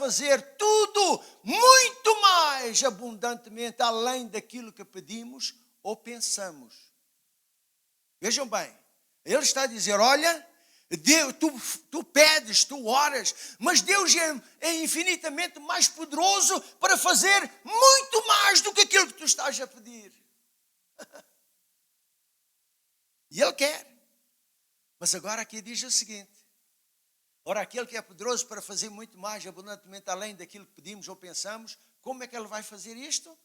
fazer tudo muito mais abundantemente além daquilo que pedimos ou pensamos. Vejam bem, ele está a dizer, olha, Deus, tu pedes, tu oras, mas Deus é infinitamente mais poderoso para fazer muito mais do que aquilo que tu estás a pedir. E Ele quer. Mas agora aqui diz o seguinte, ora, aquele que é poderoso para fazer muito mais abundantemente além daquilo que pedimos ou pensamos, como é que Ele vai fazer isto?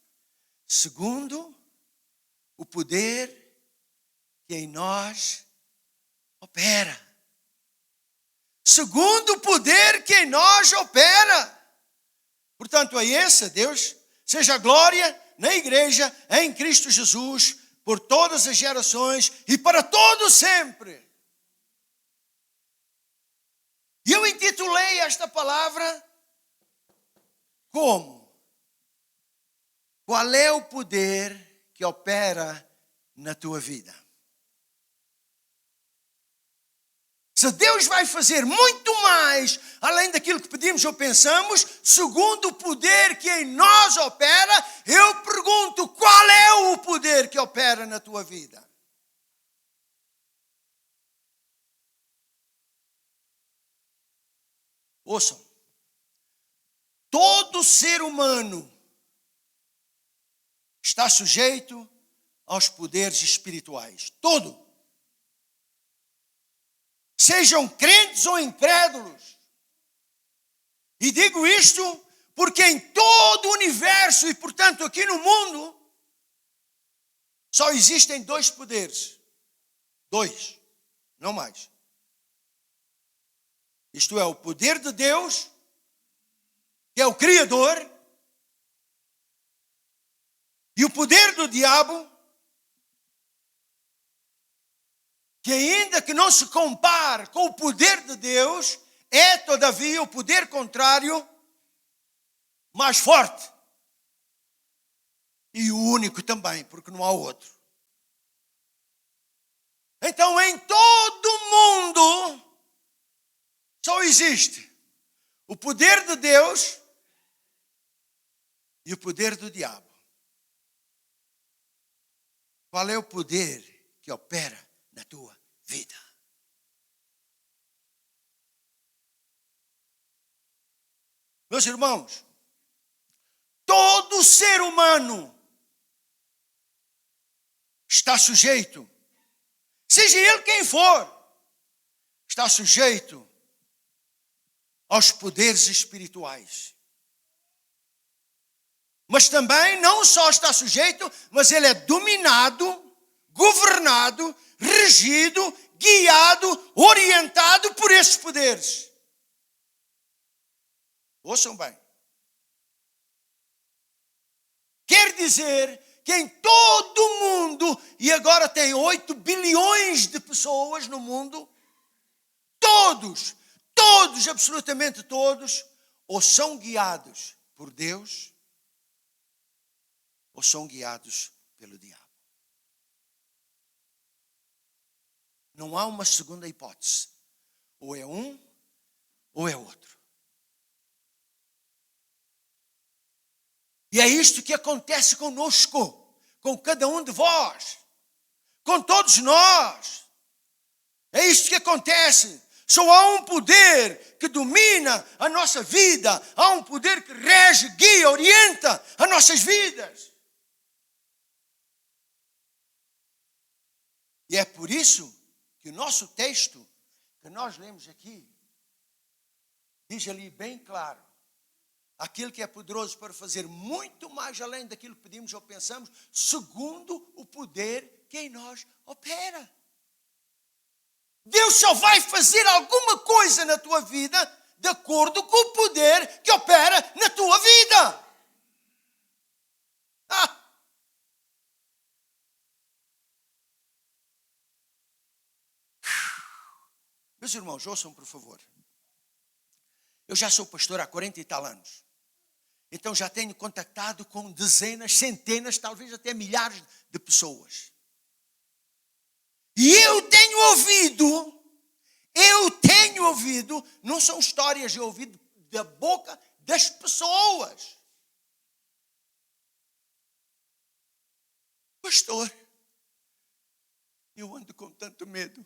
Segundo o poder que em nós opera. Segundo o poder que em nós opera. Portanto, a esse, Deus, seja a glória na igreja, em Cristo Jesus, por todas as gerações e para todo sempre. E eu intitulei esta palavra como? Qual é o poder que opera na tua vida? Se Deus vai fazer muito mais, além daquilo que pedimos ou pensamos, segundo o poder que em nós opera, eu pergunto, qual é o poder que opera na tua vida? Ouçam, todo ser humano está sujeito aos poderes espirituais. Todo. Sejam crentes ou incrédulos. E digo isto porque em todo o universo e, portanto, aqui no mundo, só existem dois poderes. Dois, não mais. Isto é, o poder de Deus, que é o Criador, e o poder do diabo, que ainda que não se compare com o poder de Deus, é todavia o poder contrário mais forte. E o único também, porque não há outro. Então, em todo o mundo, só existe o poder de Deus e o poder do diabo. Qual é o poder que opera na tua vida? Meus irmãos, todo ser humano está sujeito, seja ele quem for, está sujeito aos poderes espirituais. Mas também não só está sujeito, mas ele é dominado, governado, regido, guiado, orientado por esses poderes. Ouçam bem. Quer dizer que em todo o mundo, e agora tem 8 bilhões de pessoas no mundo, todos, absolutamente todos, ou são guiados por Deus, ou são guiados pelo diabo. Não há uma segunda hipótese. Ou é um, ou é outro. E é isto que acontece conosco, com cada um de vós, com todos nós. É isto que acontece. Só há um poder que domina a nossa vida. Há um poder que rege, guia, orienta as nossas vidas. E é por isso que o nosso texto, que nós lemos aqui, diz ali bem claro, aquele que é poderoso para fazer muito mais além daquilo que pedimos ou pensamos, segundo o poder que em nós opera. Deus só vai fazer alguma coisa na tua vida de acordo com o poder que opera na tua vida. Meus irmãos, ouçam por favor. Eu já sou pastor há 40 e tal anos. Então já tenho contactado com dezenas, centenas, talvez até milhares de pessoas. E eu tenho ouvido, não são histórias, eu ouvi da boca das pessoas. Pastor, eu ando com tanto medo.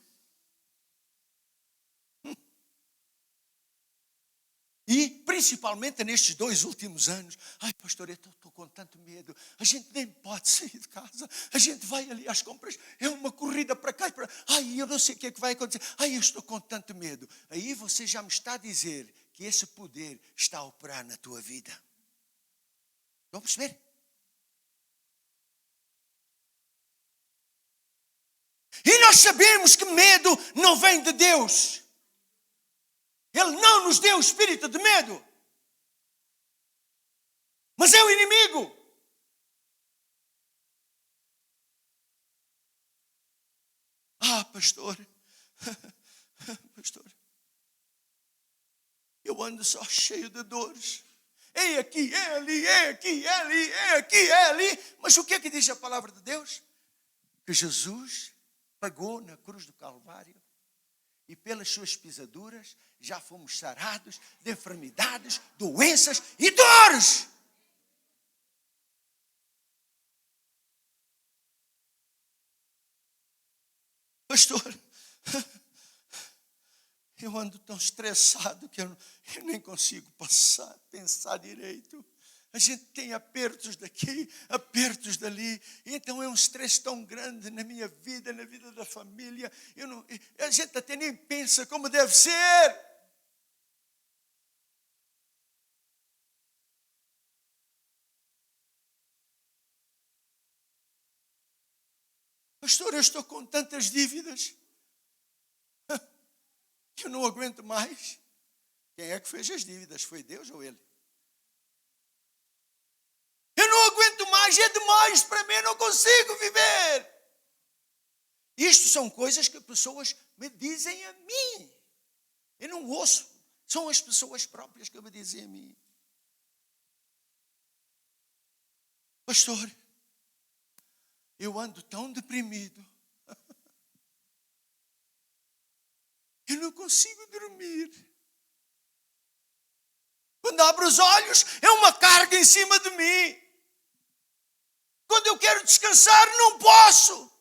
E, principalmente nestes 2 últimos anos, ai pastor, eu estou com tanto medo, a gente nem pode sair de casa, a gente vai ali às compras, é uma corrida para cá e para... Ai, eu não sei o que é que vai acontecer, ai, eu estou com tanto medo. Aí você já me está a dizer que esse poder está a operar na tua vida. Estão a perceber? E nós sabemos que medo não vem de Deus. Ele não nos deu o espírito de medo. Mas é o inimigo. Ah, pastor. Pastor. Eu ando só cheio de dores. É aqui, é ali, é aqui, é ali, é aqui, é ali. Mas o que é que diz a palavra de Deus? Que Jesus pagou na cruz do Calvário. E pelas suas pisaduras já fomos sarados de enfermidades, doenças e dores. Pastor, eu ando tão estressado que eu nem consigo pensar direito. A gente tem apertos daqui, apertos dali. E então é um estresse tão grande na minha vida, na vida da família. A gente até nem pensa como deve ser. Pastor, eu estou com tantas dívidas que eu não aguento mais. Quem é que fez as dívidas? Foi Deus ou ele? Eu não aguento mais, é demais para mim, eu não consigo viver. Isto são coisas que pessoas me dizem a mim. Eu não ouço, são as pessoas próprias que me dizem a mim. Pastor, eu ando tão deprimido. Eu não consigo dormir. Quando abro os olhos, é uma carga em cima de mim. Quando eu quero descansar, não posso.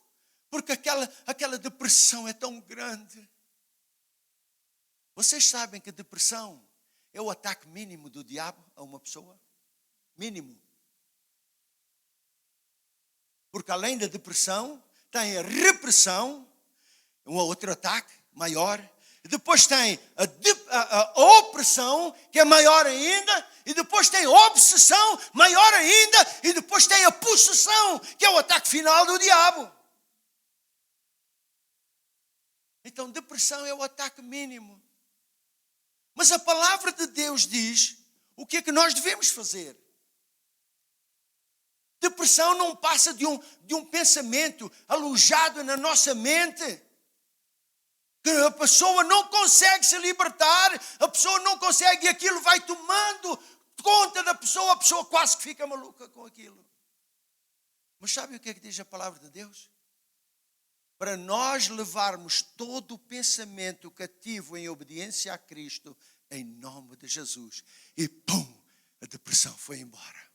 Porque aquela depressão é tão grande. Vocês sabem que a depressão é o ataque mínimo do diabo a uma pessoa? Mínimo. Porque além da depressão, tem a repressão, um outro ataque maior. Depois tem a opressão, que é maior ainda. E depois tem a obsessão, maior ainda. E depois tem a possessão, que é o ataque final do diabo. Então, depressão é o ataque mínimo. Mas a palavra de Deus diz o que é que nós devemos fazer. Depressão não passa de um pensamento alojado na nossa mente. Que a pessoa não consegue se libertar, a pessoa não consegue e aquilo vai tomando conta da pessoa, a pessoa quase que fica maluca com aquilo. Mas sabe o que é que diz a palavra de Deus? Para nós levarmos todo o pensamento cativo em obediência a Cristo, em nome de Jesus. E pum, a depressão foi embora.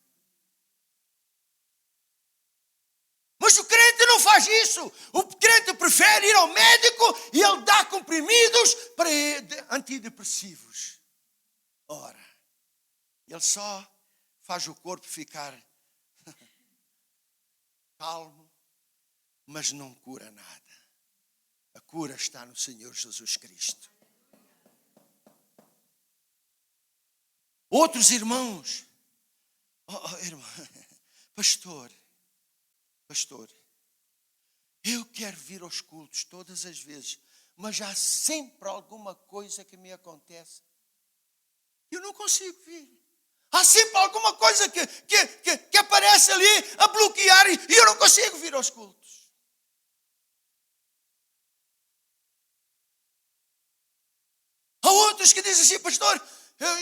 Mas o crente não faz isso. O crente prefere ir ao médico e ele dá comprimidos para antidepressivos. Ora, ele só faz o corpo ficar calmo, mas não cura nada. A cura está no Senhor Jesus Cristo. Outros irmãos, irmão, pastor, eu quero vir aos cultos todas as vezes, mas há sempre alguma coisa que me acontece. Eu não consigo vir. Há sempre alguma coisa que aparece ali a bloquear e eu não consigo vir aos cultos. Há outros que dizem assim, pastor,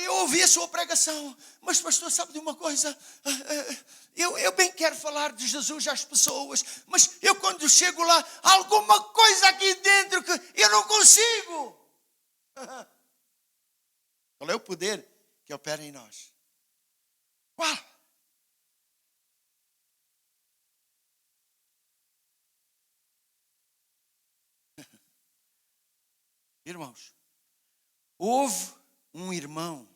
eu ouvi a sua pregação, mas pastor, sabe de uma coisa? Eu bem quero falar de Jesus às pessoas, mas eu quando chego lá, há alguma coisa aqui dentro que eu não consigo. Qual é o poder que opera em nós? Qual? Irmãos, houve um irmão,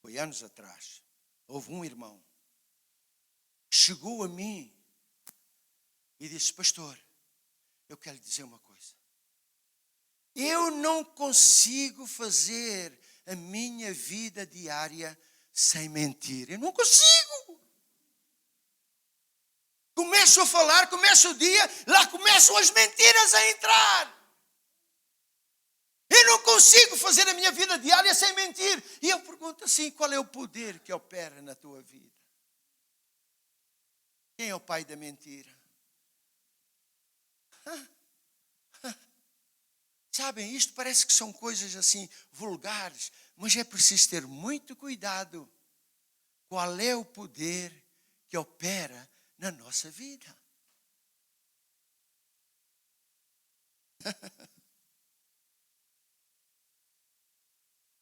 foi anos atrás, houve um irmão, chegou a mim e disse: pastor, eu quero lhe dizer uma coisa. Eu não consigo fazer a minha vida diária sem mentir. Eu não consigo. Começo a falar, começo o dia, lá começam as mentiras a entrar. Eu não consigo fazer a minha vida diária sem mentir. E eu pergunto assim: qual é o poder que opera na tua vida? Quem é o pai da mentira? Sabem, isto parece que são coisas assim vulgares, mas é preciso ter muito cuidado. Qual é o poder que opera na nossa vida?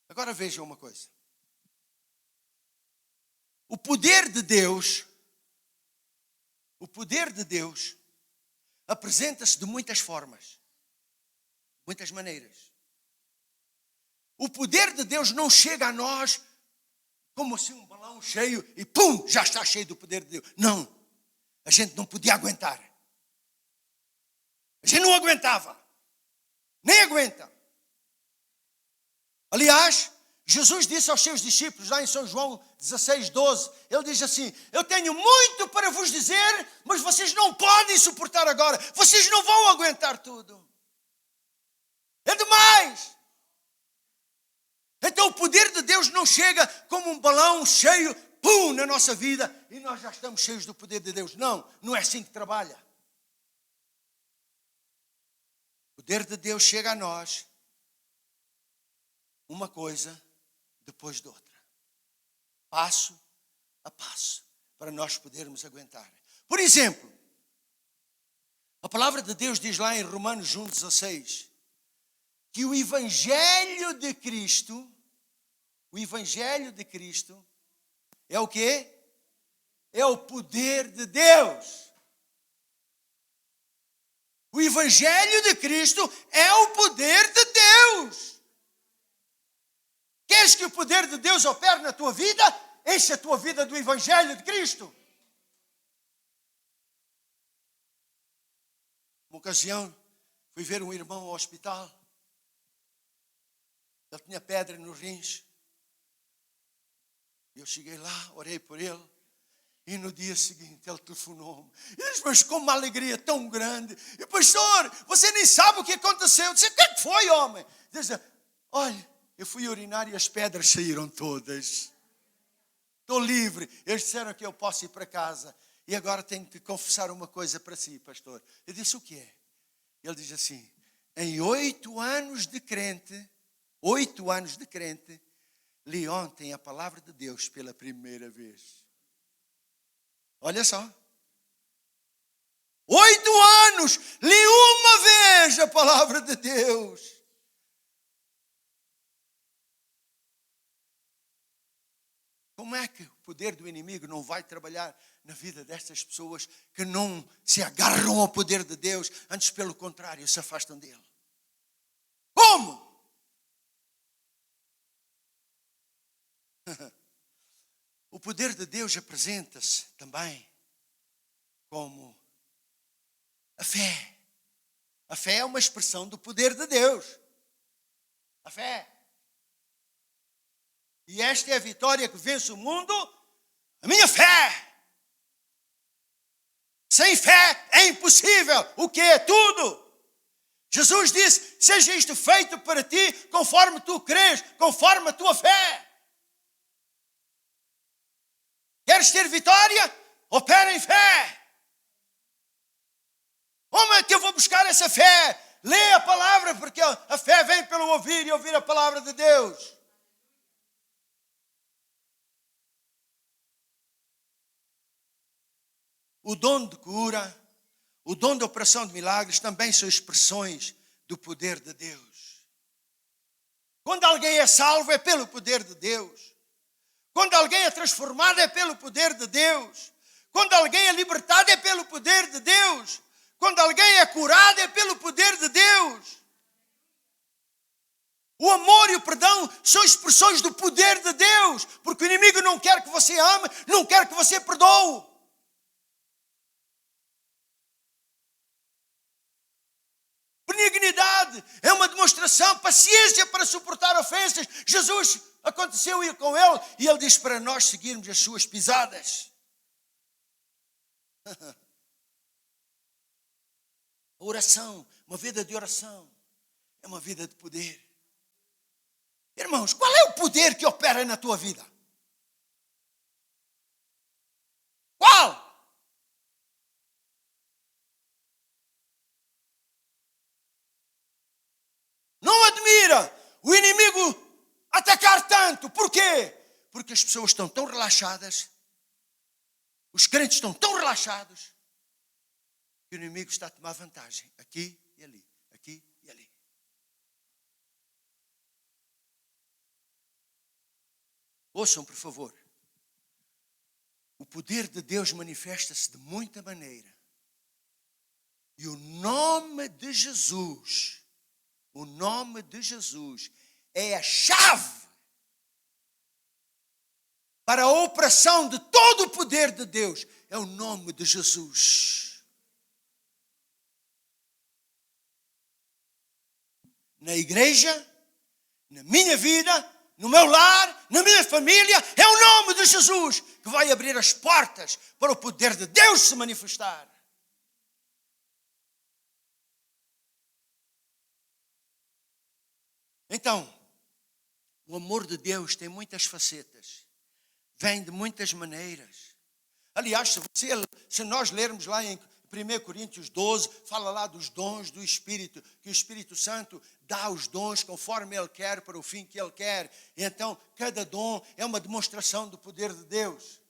Agora vejam uma coisa. O poder de Deus apresenta-se de muitas formas, muitas maneiras. O poder de Deus não chega a nós como assim um balão cheio e pum, já está cheio do poder de Deus. Não, a gente não podia aguentar. A gente não aguentava, nem aguenta. Aliás, Jesus disse aos seus discípulos, lá em São João 16:12, ele diz assim: eu tenho muito para vos dizer, mas vocês não podem suportar agora, vocês não vão aguentar tudo. É demais. Então o poder de Deus não chega como um balão cheio, pum, na nossa vida, e nós já estamos cheios do poder de Deus. Não, não é assim que trabalha. O poder de Deus chega a nós, uma coisa depois de outra, passo a passo, para nós podermos aguentar. Por exemplo, a palavra de Deus diz lá em Romanos 1:16, que o Evangelho de Cristo é o quê? É o poder de Deus. O Evangelho de Cristo é o poder de Deus. Queres que o poder de Deus opere na tua vida? Enche a tua vida do Evangelho de Cristo. Uma ocasião, fui ver um irmão ao hospital. Ele tinha pedra nos rins. Eu cheguei lá, orei por ele. E no dia seguinte ele telefonou-me. E disse: mas com uma alegria tão grande. E pastor, você nem sabe o que aconteceu. Eu disse: o que é que foi, homem? Disse: olha, eu fui urinar e as pedras saíram todas. Estou livre. Eles disseram que eu posso ir para casa. E agora tenho que confessar uma coisa para si, pastor. Eu disse: o que é? Ele diz assim: em 8 anos de crente, li ontem a palavra de Deus pela primeira vez. Olha só. 8 anos, li uma vez a palavra de Deus. Como é que o poder do inimigo não vai trabalhar na vida destas pessoas que não se agarram ao poder de Deus, antes pelo contrário, se afastam dele? Como? O poder de Deus apresenta-se também como a fé. A fé é uma expressão do poder de Deus. A fé. E esta é a vitória que vence o mundo, a minha fé. Sem fé é impossível. O que é tudo? Jesus disse: seja isto feito para ti conforme tu crês, conforme a tua fé. Queres ter vitória? Opera em fé. Como é que eu vou buscar essa fé? Lê a palavra, porque a fé vem pelo ouvir e ouvir a palavra de Deus. O dom de cura, o dom de operação de milagres também são expressões do poder de Deus. Quando alguém é salvo é pelo poder de Deus. Quando alguém é transformado é pelo poder de Deus. Quando alguém é libertado é pelo poder de Deus. Quando alguém é curado é pelo poder de Deus. O amor e o perdão são expressões do poder de Deus, porque o inimigo não quer que você ame, não quer que você perdoe. Benignidade é uma demonstração, paciência para suportar ofensas. Jesus aconteceu ir com ele e ele disse para nós seguirmos as suas pisadas. A oração, uma vida de oração, é uma vida de poder. Irmãos, qual é o poder que opera na tua vida? Qual? Não admira o inimigo atacar tanto. Por quê? Porque as pessoas estão tão relaxadas, os crentes estão tão relaxados, que o inimigo está a tomar vantagem aqui e ali, aqui e ali. Ouçam, por favor. O poder de Deus manifesta-se de muita maneira. E o nome de Jesus é a chave para a operação de todo o poder de Deus. É o nome de Jesus. Na igreja, na minha vida, no meu lar, na minha família, é o nome de Jesus que vai abrir as portas para o poder de Deus se manifestar. Então, o amor de Deus tem muitas facetas, vem de muitas maneiras. Aliás, se nós lermos lá em 1 Coríntios 12, fala lá dos dons do Espírito, que o Espírito Santo dá os dons conforme Ele quer, para o fim que Ele quer. E então, cada dom é uma demonstração do poder de Deus.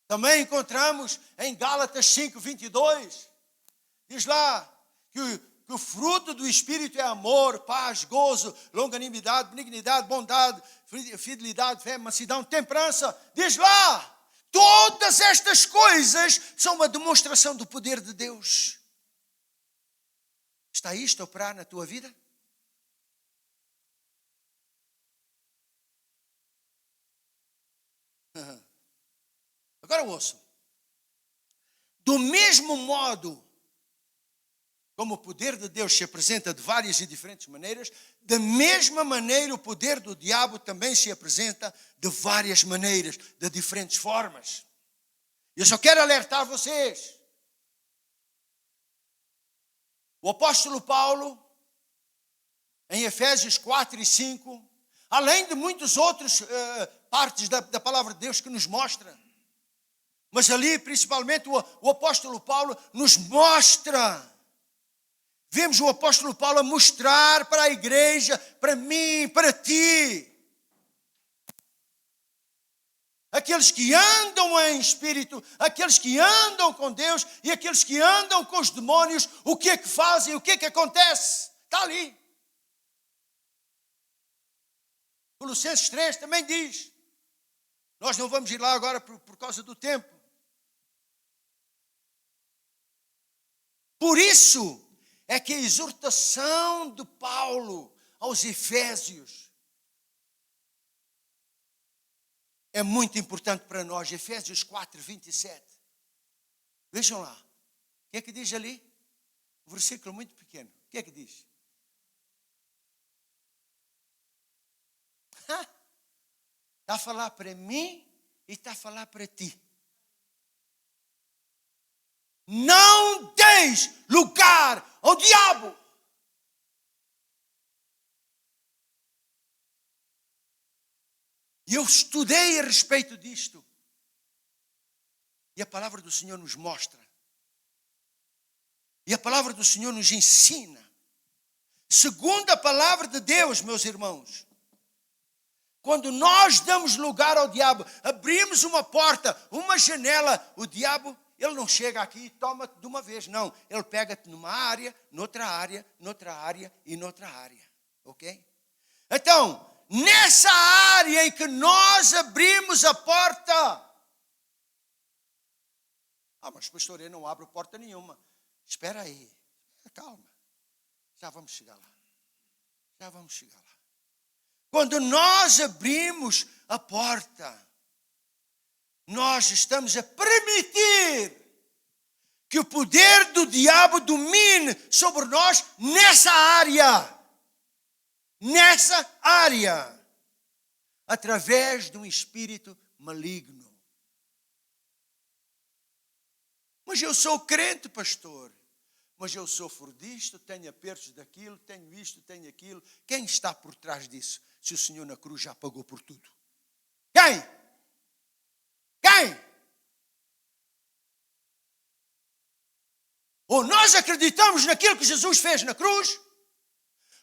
Também encontramos em Gálatas 5:22, diz lá que o fruto do Espírito é amor, paz, gozo, longanimidade, benignidade, bondade, fidelidade, fé, mansidão, temperança. Diz lá, todas estas coisas são uma demonstração do poder de Deus. Está isto a operar na tua vida? Agora ouçam. Do mesmo modo como o poder de Deus se apresenta de várias e diferentes maneiras, da mesma maneira o poder do diabo também se apresenta de várias maneiras, de diferentes formas. Eu só quero alertar vocês. O apóstolo Paulo, em Efésios 4 e 5, além de muitas outras partes da palavra de Deus que nos mostra, mas ali principalmente o apóstolo Paulo nos mostra. Vemos o apóstolo Paulo a mostrar para a igreja, para mim, para ti. Aqueles que andam em espírito, aqueles que andam com Deus e aqueles que andam com os demônios, o que é que fazem, o que é que acontece? Está ali. Colossenses 3 também diz. Nós não vamos ir lá agora por causa do tempo. Por isso é que a exortação de Paulo aos Efésios é muito importante para nós. Efésios 4, 27. Vejam lá. O que é que diz ali? Um versículo muito pequeno. O que é que diz? Está a falar para mim e está a falar para ti. Não deis lugar ao diabo. E eu estudei a respeito disto. E a palavra do Senhor nos mostra. E a palavra do Senhor nos ensina. Segundo a palavra de Deus, meus irmãos, quando nós damos lugar ao diabo, abrimos uma porta, uma janela, o diabo, ele não chega aqui e toma-te de uma vez, não. Ele pega-te numa área, noutra área, noutra área e noutra área. Ok? Então, nessa área em que nós abrimos a porta. Mas pastor, eu não abro porta nenhuma. Espera aí, calma. Já vamos chegar lá. Já vamos chegar lá. Quando nós abrimos a porta, nós estamos a permitir que o poder do diabo domine sobre nós nessa área. Nessa área. Através de um espírito maligno. Mas eu sou crente, pastor. Mas eu sofro disto, tenho apertos daquilo, tenho isto, tenho aquilo. Quem está por trás disso? Se o Senhor na cruz já pagou por tudo. Quem? Quem? Ou nós acreditamos naquilo que Jesus fez na cruz?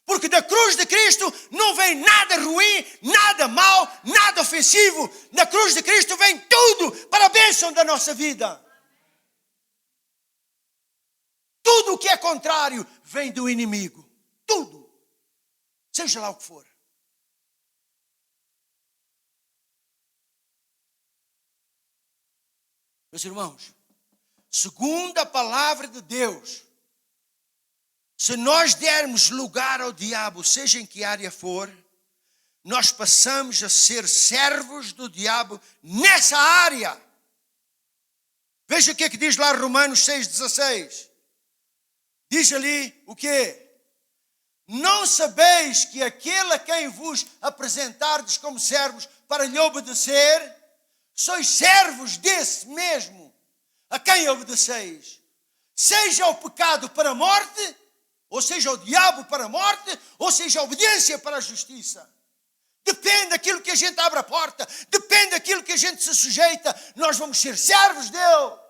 Porque da cruz de Cristo não vem nada ruim, nada mau, nada ofensivo. Na cruz de Cristo vem tudo para a bênção da nossa vida. Tudo o que é contrário vem do inimigo. Tudo. Seja lá o que for. Meus irmãos, segundo a palavra de Deus, se nós dermos lugar ao diabo, seja em que área for, nós passamos a ser servos do diabo nessa área. Veja o que é que diz lá Romanos 6,16. Diz ali o quê? Não sabeis que aquele a quem vos apresentardes como servos para lhe obedecer, sois servos desse mesmo a quem obedeceis. Seja o pecado para a morte, ou seja o diabo para a morte, ou seja a obediência para a justiça. Depende daquilo que a gente abre a porta, depende daquilo que a gente se sujeita, nós vamos ser servos dele.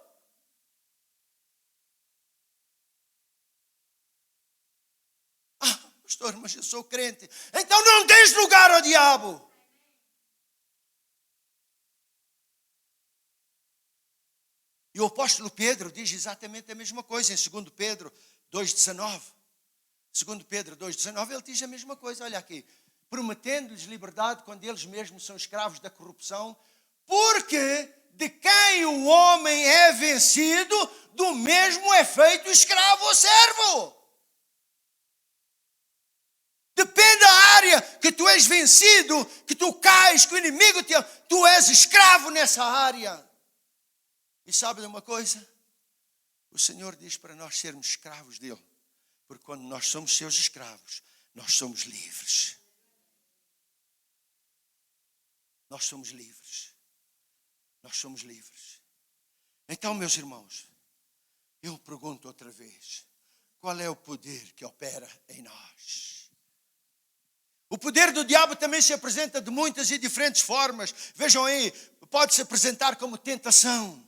Pastor, mas eu sou crente. Então não des lugar ao diabo. E o apóstolo Pedro diz exatamente a mesma coisa em 2 Pedro 2,19. 2 Pedro 2,19, ele diz a mesma coisa. Olha aqui. Prometendo-lhes liberdade quando eles mesmos são escravos da corrupção, porque de quem o homem é vencido, do mesmo é feito escravo ou servo. Depende da área que tu és vencido, que tu cais, que o inimigo te... Tu és escravo nessa área. E sabe de uma coisa? O Senhor diz para nós sermos escravos dele. Porque quando nós somos seus escravos, nós somos livres. Nós somos livres. Nós somos livres. Então, meus irmãos, eu pergunto outra vez. Qual é o poder que opera em nós? O poder do diabo também se apresenta de muitas e diferentes formas. Vejam aí, pode se apresentar como tentação,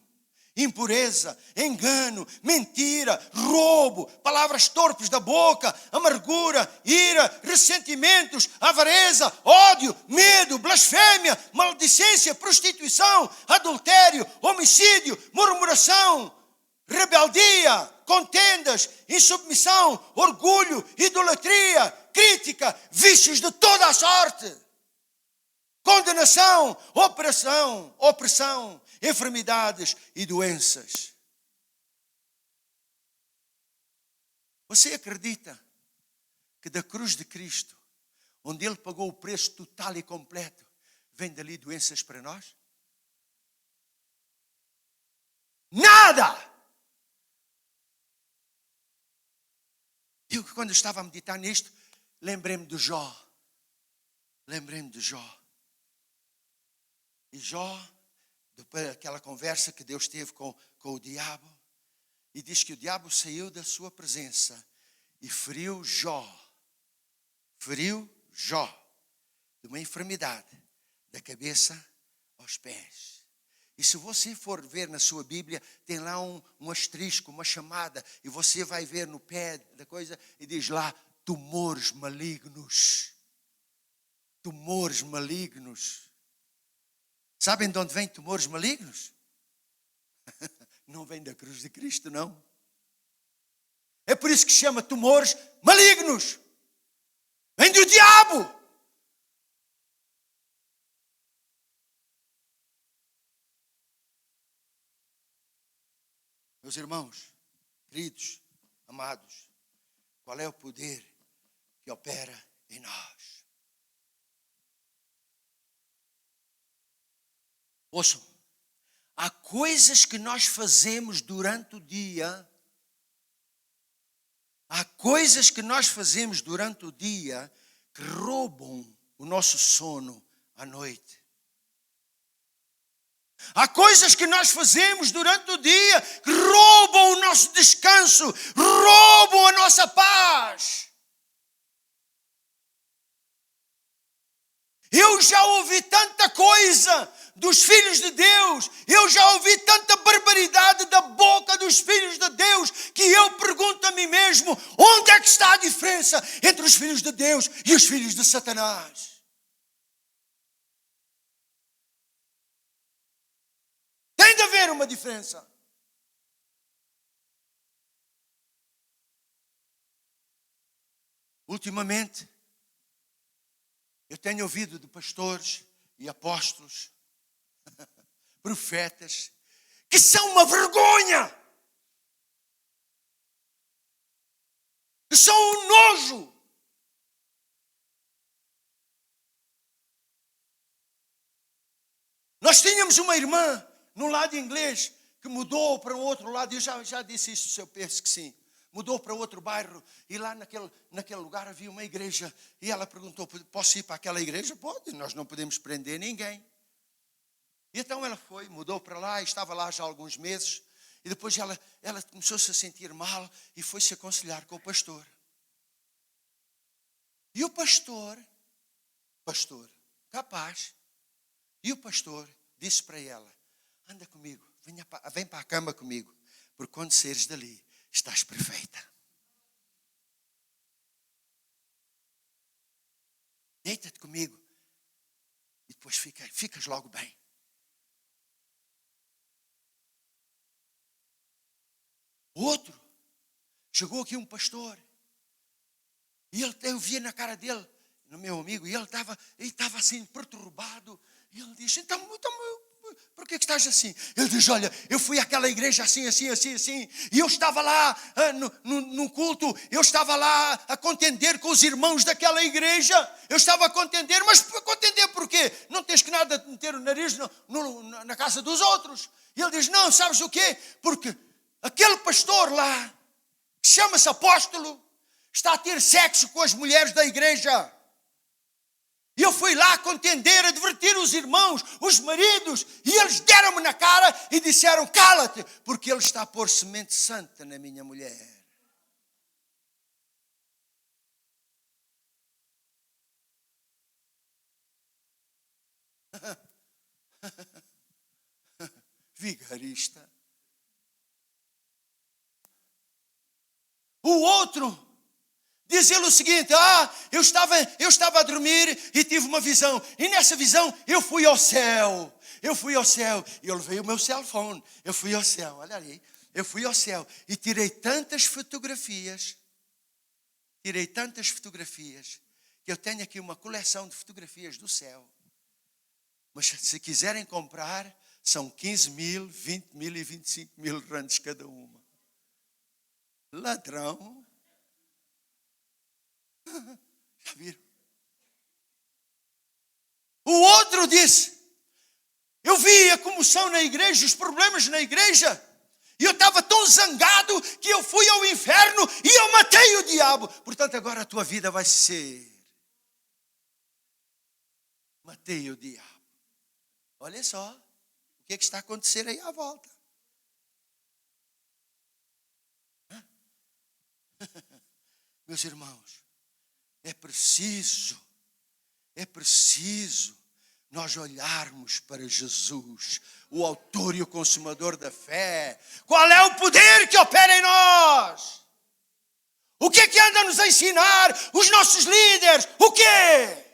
impureza, engano, mentira, roubo, palavras torpes da boca, amargura, ira, ressentimentos, avareza, ódio, medo, blasfêmia, maldicência, prostituição, adultério, homicídio, murmuração, rebeldia, contendas, insubmissão, orgulho, idolatria, crítica, vícios de toda a sorte, condenação, opressão, enfermidades e doenças. Você acredita que da cruz de Cristo, onde Ele pagou o preço total e completo, vem dali doenças para nós? Nada! Eu, quando estava a meditar nisto, lembrei-me de Jó. E Jó, depois daquela conversa que Deus teve com o diabo, e diz que o diabo saiu da sua presença e feriu Jó de uma enfermidade da cabeça aos pés. E se você for ver na sua Bíblia, tem lá um asterisco, uma chamada, e você vai ver no pé da coisa, e diz lá, tumores malignos. Tumores malignos. Sabem de onde vêm tumores malignos? Não vem da cruz de Cristo, não. É por isso que chama tumores malignos. Vem do diabo. Meus irmãos, queridos, amados, qual é o poder que opera em nós? Ouçam, há coisas que nós fazemos durante o dia, que roubam o nosso sono à noite. Há coisas que nós fazemos durante o dia que roubam o nosso descanso, roubam a nossa paz. Eu já ouvi tanta coisa dos filhos de Deus, eu já ouvi tanta barbaridade da boca dos filhos de Deus, que eu pergunto a mim mesmo, onde é que está a diferença entre os filhos de Deus e os filhos de Satanás? Tem de haver uma diferença. Ultimamente, eu tenho ouvido de pastores e apóstolos, profetas, que são uma vergonha, que são um nojo. Nós tínhamos uma irmã no lado inglês que mudou para um outro lado, eu já disse isso, se eu penso que sim. Mudou para outro bairro e lá naquele lugar havia uma igreja. E ela perguntou, posso ir para aquela igreja? Pode, nós não podemos prender ninguém. E então ela foi, mudou para lá, estava lá já há alguns meses. E depois ela começou-se a sentir mal e foi se aconselhar com o pastor. E o pastor, capaz, e o pastor disse para ela, anda comigo, vem para a cama comigo, porque quando saíres dali, estás perfeita. Deita-te comigo e depois ficas logo bem. Outro, chegou aqui um pastor e eu via na cara dele, no meu amigo, e ele estava assim perturbado. E ele disse, então por que estás assim? Ele diz, olha, eu fui àquela igreja assim, e eu estava lá no culto, eu estava lá a contender com os irmãos daquela igreja, eu estava a contender, mas contender por quê? Não tens que nada meter o nariz na casa dos outros. E ele diz, não, sabes o quê? Porque aquele pastor lá, que chama-se apóstolo, está a ter sexo com as mulheres da igreja. E eu fui lá contender, advertir os irmãos, os maridos, e eles deram-me na cara e disseram, cala-te, porque ele está a pôr semente santa na minha mulher. Vigarista. O outro diz ele o seguinte, eu estava a dormir e tive uma visão. E nessa visão eu fui ao céu. E eu levei o meu cell phone. Eu fui ao céu, olha aí. Eu fui ao céu e tirei tantas fotografias. Que eu tenho aqui uma coleção de fotografias do céu. Mas se quiserem comprar, são 15 mil, 20 mil e 25 mil randes cada uma. Ladrão. Já viram? O outro disse, eu vi a comoção na igreja, os problemas na igreja, e eu estava tão zangado que eu fui ao inferno e eu matei o diabo. Portanto, agora a tua vida vai ser, matei o diabo. Olha só, o que é que está a acontecer aí à volta? Meus irmãos, é preciso nós olharmos para Jesus, o autor e o consumador da fé. Qual é o poder que opera em nós? O que é que anda a nos ensinar os nossos líderes? O quê?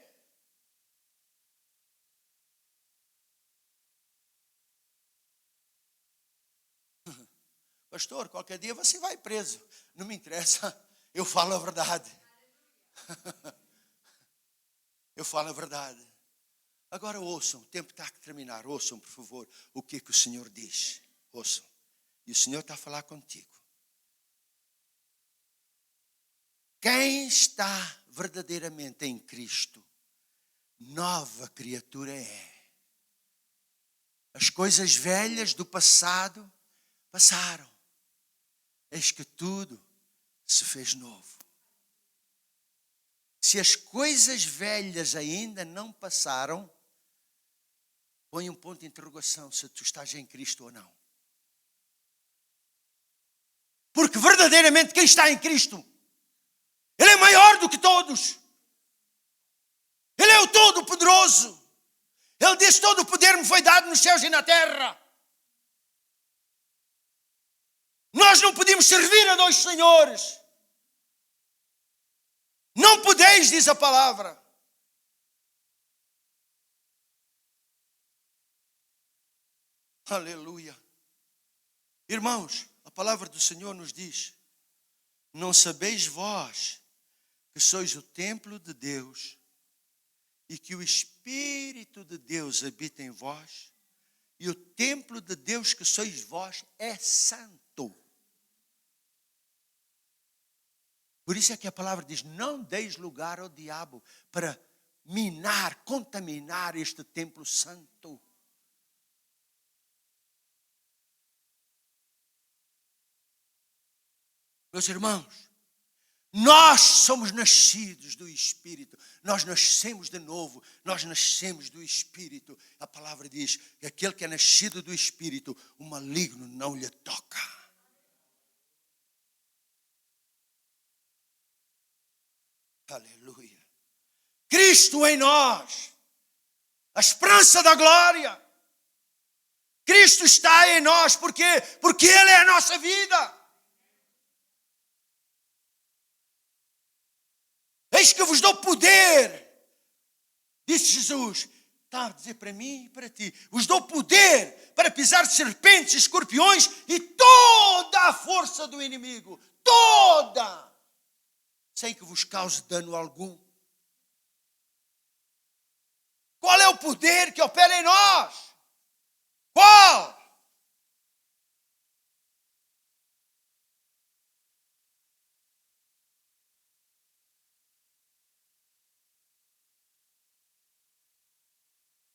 Pastor, qualquer dia você vai preso. Não me interessa, eu falo a verdade. Eu falo a verdade. Agora ouçam, o tempo está a terminar. Ouçam, por favor, o que é que o Senhor diz. Ouçam. E o Senhor está a falar contigo. Quem está verdadeiramente em Cristo, nova criatura é. As coisas velhas do passado passaram. Eis que tudo se fez novo. Se as coisas velhas ainda não passaram, põe um ponto de interrogação se tu estás em Cristo ou não. Porque verdadeiramente quem está em Cristo, Ele é maior do que todos. Ele é o Todo-Poderoso. Ele disse: todo o poder me foi dado nos céus e na terra. Nós não podemos servir a dois senhores. Não podeis, diz a palavra. Aleluia. Irmãos, a palavra do Senhor nos diz: não sabeis vós que sois o templo de Deus e que o Espírito de Deus habita em vós, e o templo de Deus que sois vós é santo. Por isso é que a palavra diz: não deis lugar ao diabo para minar, contaminar este templo santo. Meus irmãos, nós somos nascidos do Espírito. Nós nascemos de novo. Nós nascemos do Espírito. A palavra diz que aquele que é nascido do Espírito, o maligno não lhe toca. Aleluia. Cristo em nós, a esperança da glória. Cristo está em nós. Por quê? Porque Ele é a nossa vida. Eis que vos dou poder, disse Jesus. Está a dizer para mim e para ti: vos dou poder para pisar serpentes e escorpiões e toda a força do inimigo. Toda! Sem que vos cause dano algum. Qual é o poder que opera em nós? Qual?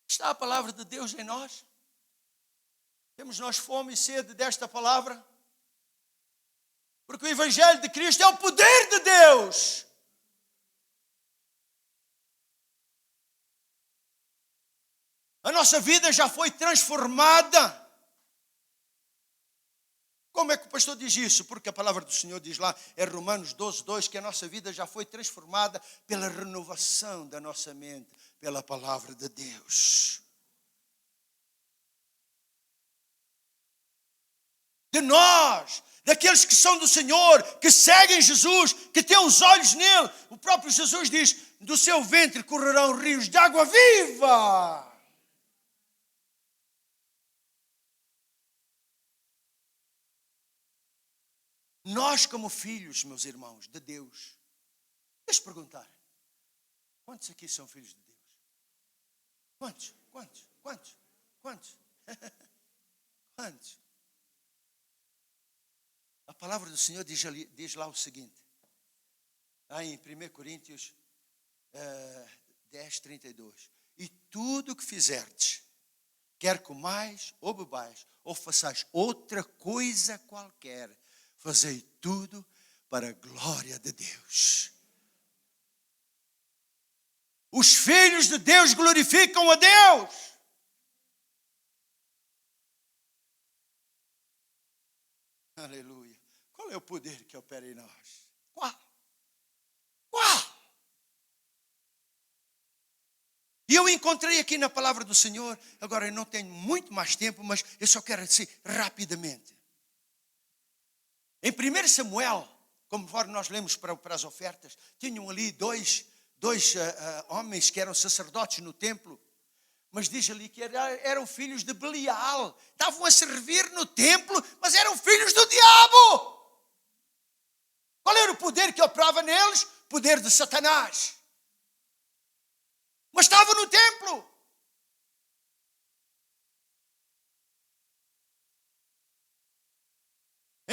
Está a palavra de Deus em nós? Temos nós fome e sede desta palavra? Porque o Evangelho de Cristo é o poder de Deus. A nossa vida já foi transformada. Como é que o pastor diz isso? Porque a palavra do Senhor diz lá, é Romanos 12:2, que a nossa vida já foi transformada pela renovação da nossa mente, pela palavra de Deus. De nós, daqueles que são do Senhor, que seguem Jesus, que têm os olhos nele. O próprio Jesus diz: do seu ventre correrão rios de água viva. Nós, como filhos, meus irmãos, de Deus, deixa-me perguntar: quantos aqui são filhos de Deus? Quantos? Quantos? A palavra do Senhor diz lá o seguinte, em 1 Coríntios 10:32. E tudo o que fizerdes, quer comais ou bebais, ou façais outra coisa qualquer, fazei tudo para a glória de Deus. Os filhos de Deus glorificam a Deus. Aleluia. Qual é o poder que opera em nós? Qual? E eu encontrei aqui na palavra do Senhor, agora eu não tenho muito mais tempo, mas eu só quero dizer rapidamente. Em 1 Samuel, conforme nós lemos para as ofertas, tinham ali dois homens que eram sacerdotes no templo, mas diz ali que eram filhos de Belial. Estavam a servir no templo, mas eram filhos do diabo. Qual era o poder que operava neles? Poder de Satanás. Mas estavam no templo.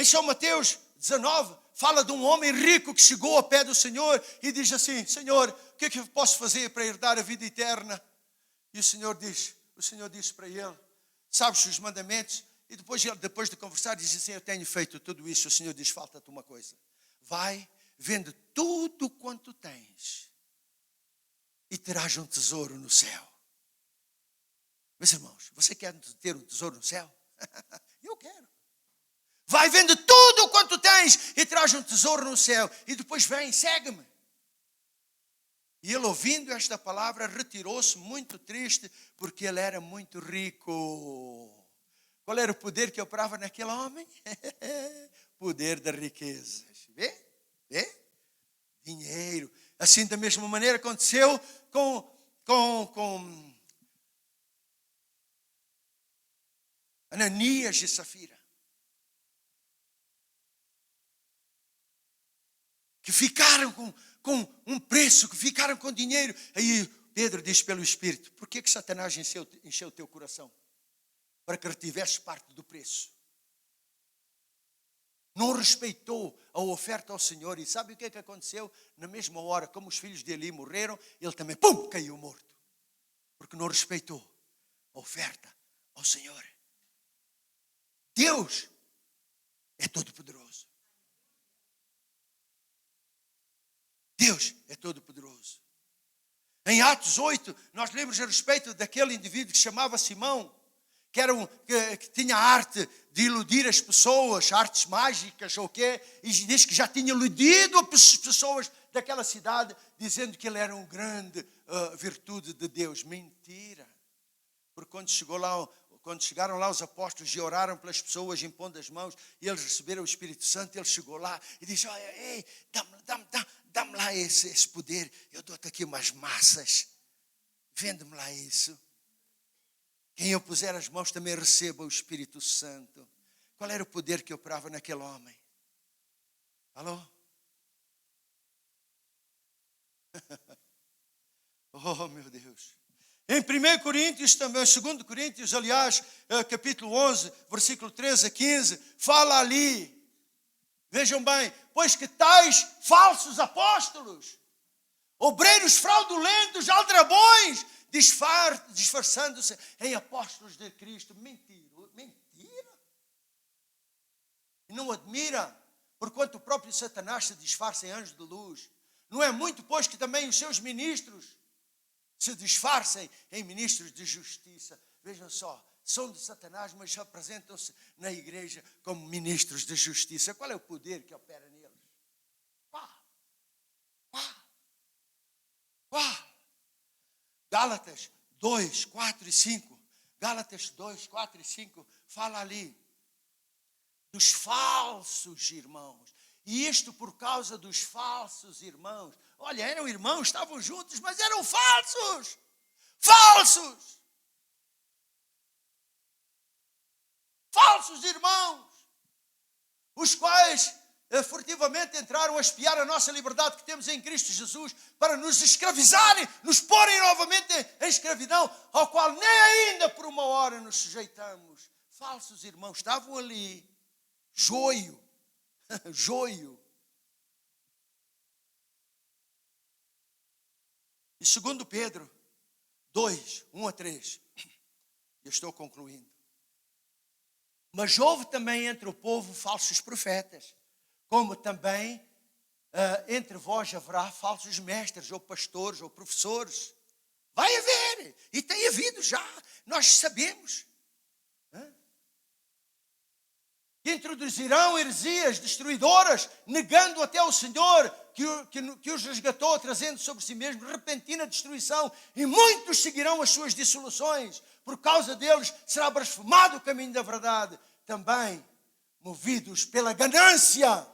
Em São Mateus 19, fala de um homem rico que chegou ao pé do Senhor e diz assim: Senhor, o que é que eu posso fazer para herdar a vida eterna? E o Senhor disse para ele: sabes os mandamentos? E depois de conversar, diz assim: eu tenho feito tudo isso. O Senhor diz: falta-te uma coisa. Vai, vende tudo quanto tens e terás um tesouro no céu. Meus irmãos, você quer ter um tesouro no céu? Eu quero. Vai, vende tudo quanto tens e traz um tesouro no céu. E depois vem, segue-me. E ele, ouvindo esta palavra, retirou-se muito triste, porque ele era muito rico. Qual era o poder que operava naquele homem? Poder das riquezas. Vê? Dinheiro. Assim, da mesma maneira, aconteceu com Ananias e Safira, que ficaram com um preço, que ficaram com dinheiro. Aí Pedro diz pelo Espírito: por que Satanás encheu o teu coração? Para que retivesses parte do preço. Não respeitou a oferta ao Senhor. E sabe o que é que aconteceu? Na mesma hora, como os filhos de Eli morreram, ele também, caiu morto. Porque não respeitou a oferta ao Senhor. Deus é todo-poderoso. Deus é todo-poderoso. Em Atos 8, nós lemos a respeito daquele indivíduo que se chamava Simão, que tinha a arte de iludir as pessoas, artes mágicas ou o quê, e diz que já tinha iludido as pessoas daquela cidade, dizendo que ele era uma grande virtude de Deus. Mentira. Porque quando chegaram lá os apóstolos e oraram pelas pessoas, impondo as mãos, e eles receberam o Espírito Santo, ele chegou lá e disse: ei, dá-me lá esse poder, eu dou-te aqui umas massas, vende-me lá isso. Quem eu puser as mãos também receba o Espírito Santo. Qual era o poder que operava naquele homem? Alô? Oh, meu Deus. Em 1 Coríntios também, 2 Coríntios, aliás, capítulo 11, versículo 13 a 15, fala ali. Vejam bem: pois que tais falsos apóstolos, obreiros fraudulentos, aldrabões, disfarçando-se em apóstolos de Cristo. Mentira. E não admira, porquanto o próprio Satanás se disfarça em anjo de luz. Não é muito, pois, que também os seus ministros se disfarcem em ministros de justiça. Vejam só, são de Satanás, mas apresentam-se na igreja como ministros de justiça. Qual é o poder que opera neles? Gálatas 2, 4 e 5. Gálatas 2, 4 e 5 fala ali dos falsos irmãos. E isto por causa dos falsos irmãos. Olha, eram irmãos, estavam juntos, mas eram falsos. Falsos! Falsos irmãos, os quais furtivamente entraram a espiar a nossa liberdade que temos em Cristo Jesus, para nos escravizarem, nos porem novamente em escravidão, ao qual nem ainda por uma hora nos sujeitamos. Falsos irmãos estavam ali, joio. E 2 Pedro 2, 1 a 3, eu estou concluindo. Mas houve também entre o povo falsos profetas, como também entre vós haverá falsos mestres, ou pastores, ou professores. Vai haver, e tem havido já, nós sabemos. Que introduzirão heresias destruidoras, negando até o Senhor que os resgatou, trazendo sobre si mesmo repentina destruição. E muitos seguirão as suas dissoluções. Por causa deles será blasfemado o caminho da verdade. Também, movidos pela ganância,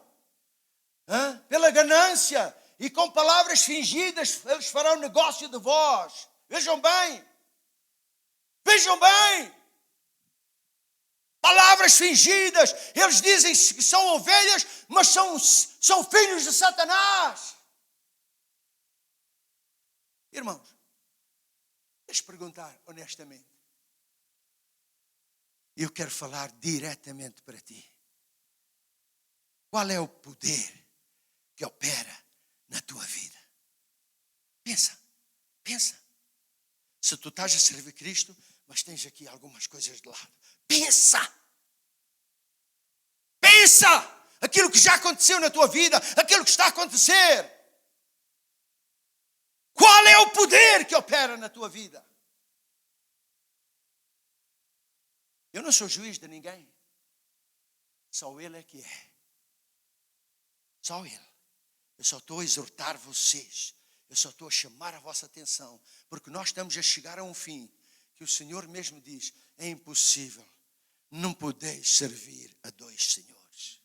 e com palavras fingidas, eles farão negócio de vós. Vejam bem. Palavras fingidas. Eles dizem que são ovelhas, mas são filhos de Satanás. Irmãos, deixa eu perguntar honestamente. Eu quero falar diretamente para ti. Qual é o poder que opera na tua vida? Pensa. Se tu estás a servir Cristo, mas tens aqui algumas coisas de lado. Pensa! Aquilo que já aconteceu na tua vida, aquilo que está a acontecer. Qual é o poder que opera na tua vida? Eu não sou juiz de ninguém. Só Ele é que é. Só Ele. Eu só estou a exortar vocês. Eu só estou a chamar a vossa atenção. Porque nós estamos a chegar a um fim. Que o Senhor mesmo diz. É impossível. Não podeis servir a dois senhores.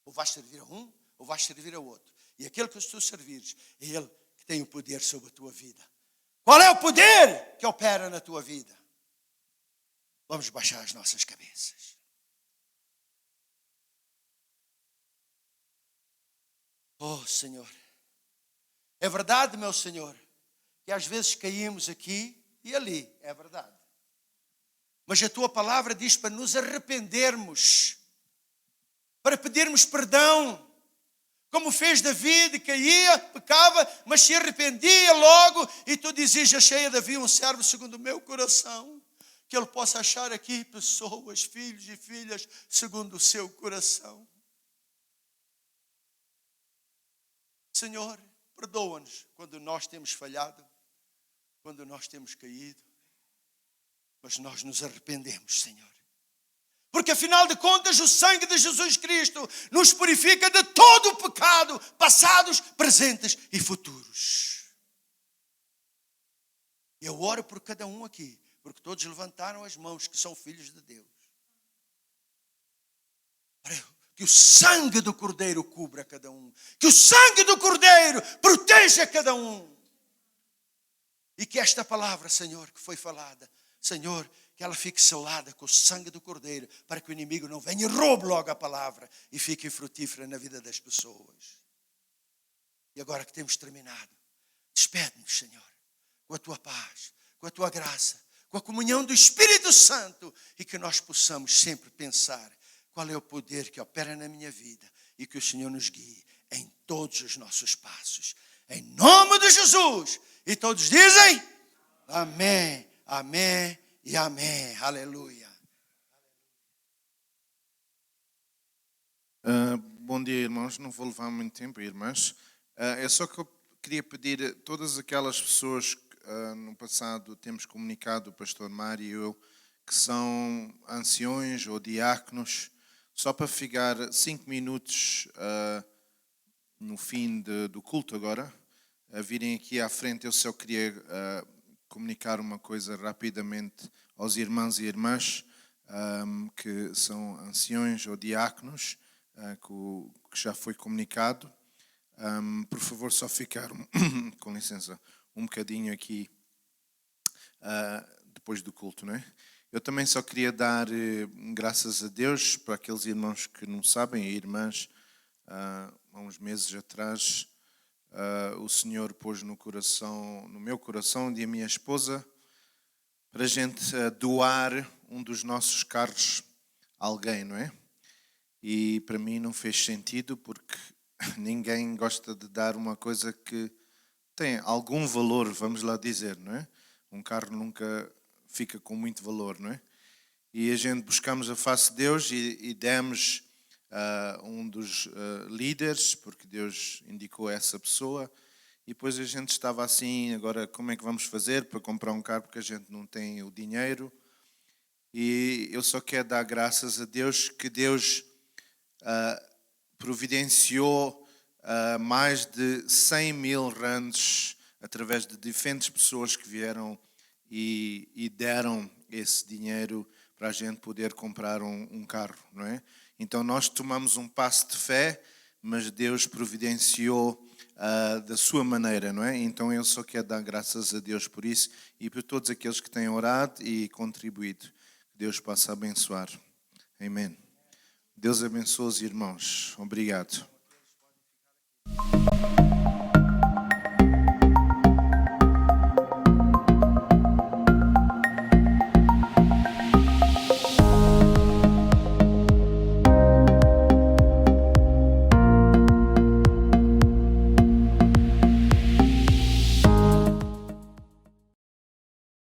Ou vais servir a um, ou vais servir a outro. E aquele que tu servires, é Ele que tem o poder sobre a tua vida. Qual é o poder que opera na tua vida? Vamos baixar as nossas cabeças. Oh, Senhor. É verdade, meu Senhor, que às vezes caímos aqui e ali. É verdade. Mas a tua palavra diz para nos arrependermos. Para pedirmos perdão. Como fez David, caía, pecava, mas se arrependia logo. E tu dizias, achei a Davi um servo segundo o meu coração. Que ele possa achar aqui pessoas, filhos e filhas, segundo o seu coração. Senhor, perdoa-nos quando nós temos falhado, quando nós temos caído. Mas nós nos arrependemos, Senhor. Porque afinal de contas o sangue de Jesus Cristo nos purifica de todo o pecado, passados, presentes e futuros. Eu oro por cada um aqui, porque todos levantaram as mãos que são filhos de Deus. Que o sangue do Cordeiro cubra cada um. Que o sangue do Cordeiro proteja cada um. E que esta palavra, Senhor, que foi falada, Senhor, que ela fique selada com o sangue do Cordeiro, para que o inimigo não venha e roube logo a palavra e fique frutífera na vida das pessoas. E agora que temos terminado, despede-nos, Senhor, com a tua paz, com a tua graça, com a comunhão do Espírito Santo, e que nós possamos sempre pensar qual é o poder que opera na minha vida e que o Senhor nos guie em todos os nossos passos. Em nome de Jesus. E todos dizem amém, amém e amém. Aleluia. Bom dia, irmãos. Não vou levar muito tempo, irmãs. É só que eu queria pedir a todas aquelas pessoas que no passado temos comunicado, o pastor Mário e eu, que são anciões ou diáconos, só para ficar 5 minutos no fim do culto agora, a virem aqui à frente. Eu só queria comunicar uma coisa rapidamente aos irmãos e irmãs que são anciões ou diáconos, que já foi comunicado. Por favor, só ficar, com licença, um bocadinho aqui depois do culto, não é? Eu também só queria dar graças a Deus para aqueles irmãos que não sabem, e irmãs. Há uns meses atrás, o Senhor pôs no meu coração e a minha esposa, para a gente doar um dos nossos carros a alguém, não é? E para mim não fez sentido, porque ninguém gosta de dar uma coisa que tem algum valor, vamos lá dizer, não é? Um carro nunca fica com muito valor, não é? E a gente buscamos a face de Deus e demos um dos líderes, porque Deus indicou essa pessoa. E depois a gente estava assim, agora como é que vamos fazer para comprar um carro, porque a gente não tem o dinheiro. E eu só quero dar graças a Deus que Deus providenciou mais de 100 mil rands através de diferentes pessoas que vieram e deram esse dinheiro para a gente poder comprar um carro, não é? Então nós tomamos um passo de fé, mas Deus providenciou da sua maneira, não é? Então eu só quero dar graças a Deus por isso e por todos aqueles que têm orado e contribuído. Deus possa abençoar. Amém. Deus abençoe os irmãos. Obrigado.